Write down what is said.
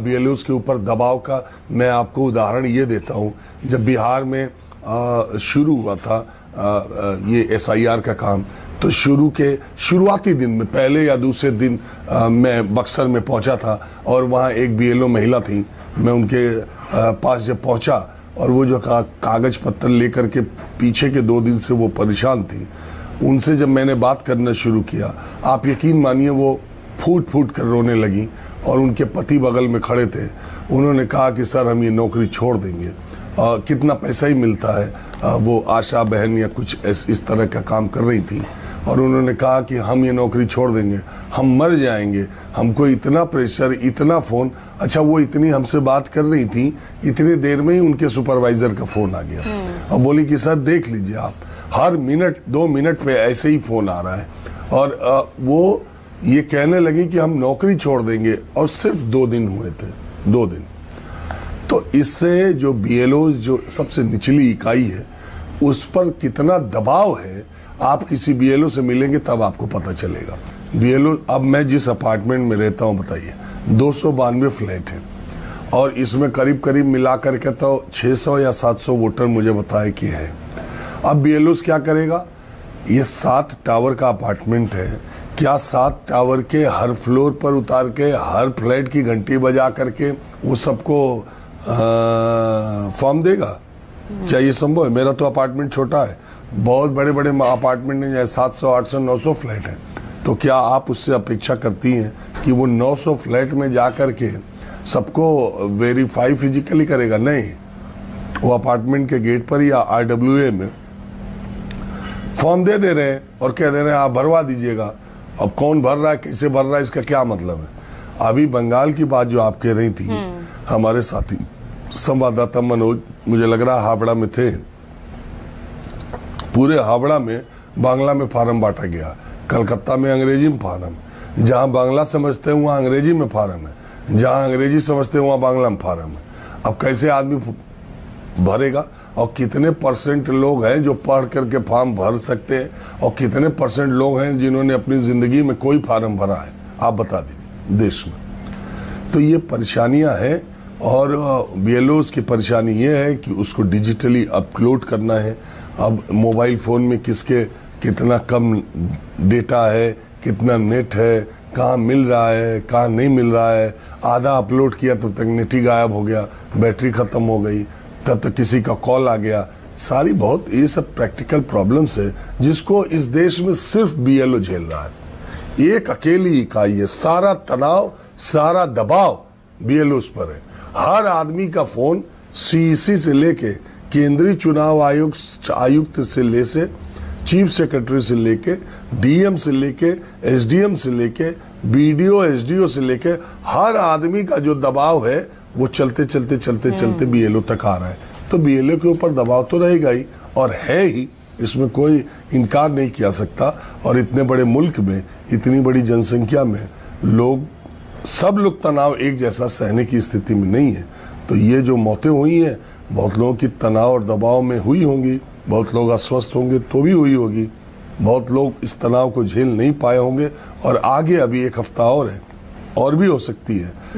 बीएलओस के ऊपर दबाव का मैं आपको उदाहरण ये देता हूँ। जब बिहार में शुरू हुआ था ये एसआईआर का काम, तो शुरुआती दिन में पहले या दूसरे दिन मैं बक्सर में पहुंचा था और वहाँ एक बीएलओ महिला थी। मैं उनके पास जब पहुंचा और वो जो कागज पत्तर लेकर के पीछे के 2 दिन से वो परेशान थी, उनसे जब मैंने बात करना शुरू किया, आप यकीन मानिए वो फूट फूट कर रोने लगी और उनके पति बगल में खड़े थे। उन्होंने कहा कि सर हम ये नौकरी छोड़ देंगे, कितना पैसा ही मिलता है। वो आशा बहन या कुछ इस तरह का काम कर रही थी और उन्होंने कहा कि हम ये नौकरी छोड़ देंगे, हम मर जाएंगे, हमको इतना प्रेशर, इतना फ़ोन। अच्छा, वो इतनी हमसे बात कर रही थी, इतनी देर में ही उनके सुपरवाइज़र का फ़ोन आ गया और बोली कि सर देख लीजिए आप, हर मिनट 2 मिनट पे ऐसे ही फ़ोन आ रहा है। और वो ये कहने लगी कि हम नौकरी छोड़ देंगे, और सिर्फ 2 दिन हुए थे, 2 दिन। तो इससे जो बीएलओ जो सबसे निचली इकाई है उस पर कितना दबाव है, आप किसी बीएलओ से मिलेंगे तब आपको पता चलेगा। बीएलओ, अब मैं जिस अपार्टमेंट में रहता हूँ बताइए, 292 फ्लैट हैं और इसमें करीब करीब मिला करके तो 600 या 700 वोटर मुझे बताए कि है। अब बीएलओ क्या करेगा? ये 7 टावर का अपार्टमेंट है, क्या 7 टावर के हर फ्लोर पर उतार के हर फ्लैट की घंटी बजा करके वो सबको फॉर्म देगा? क्या ये संभव है? मेरा तो अपार्टमेंट छोटा है, बहुत बड़े बड़े अपार्टमेंट नहीं है, 700 800 900 फ्लैट है। तो क्या आप उससे अपेक्षा करती हैं कि वो 900 फ्लैट में जा कर के सबको वेरीफाई फिजिकली करेगा? नहीं, वो अपार्टमेंट के गेट पर या RWA में फॉर्म दे रहे हैं और कह दे रहे हैं आप भरवा दीजिएगा। अब कौन भर रहा है, कैसे भर रहा है, इसका क्या मतलब है? अभी बंगाल की बात जो आप कह रही थी, हमारे साथी संवाददाता मनोज, मुझे लग रहा हावड़ा में थे, पूरे हावड़ा में बांग्ला में फार्म बांटा गया, कलकत्ता में अंग्रेजी में फार्म, जहां बांग्ला समझते हैं वहां अंग्रेजी में फार्म है, जहां अंग्रेजी समझते हैं वहां बांग्ला में फार्म है। अब कैसे आदमी भरेगा? और कितने % लोग हैं जो पढ़ करके फॉर्म भर सकते हैं और कितने % लोग हैं जिन्होंने अपनी ज़िंदगी में कोई फार्म भरा है? आप बता दीजिए देश में। तो ये परेशानियां हैं और बीएलओस की परेशानी ये है कि उसको डिजिटली अपलोड करना है। अब मोबाइल फ़ोन में किसके कितना कम डेटा है, कितना नेट है, कहाँ मिल रहा है, कहाँ नहीं मिल रहा है। आधा अपलोड किया तब तक नेट ही गायब हो गया, बैटरी ख़त्म हो गई, तब तक किसी का कॉल आ गया। सारी बहुत ये सब प्रैक्टिकल प्रॉब्लम्स है जिसको इस देश में सिर्फ बीएलओ झेल रहा है। एक अकेली इकाई है, सारा तनाव, सारा दबाव बीएलओस पर है। हर आदमी का फ़ोन सीईसी से लेके केंद्रीय चुनाव आयुक्त से चीफ सेक्रेटरी से लेके डीएम से लेके एसडीएम से लेके बीडीओ एसडीओ से लेके हर आदमी का जो दबाव है वो चलते बीएलओ तक आ रहा है। तो बीएलओ के ऊपर दबाव तो रहेगा ही और है ही, इसमें कोई इनकार नहीं किया सकता। और इतने बड़े मुल्क में, इतनी बड़ी जनसंख्या में सब लोग तनाव एक जैसा सहने की स्थिति में नहीं है। तो ये जो मौतें हुई हैं, बहुत लोगों की तनाव और दबाव में हुई होंगी, बहुत लोग अस्वस्थ होंगे तो भी हुई होगी, बहुत लोग इस तनाव को झेल नहीं पाए होंगे और आगे अभी 1 हफ्ता और है और भी हो सकती है।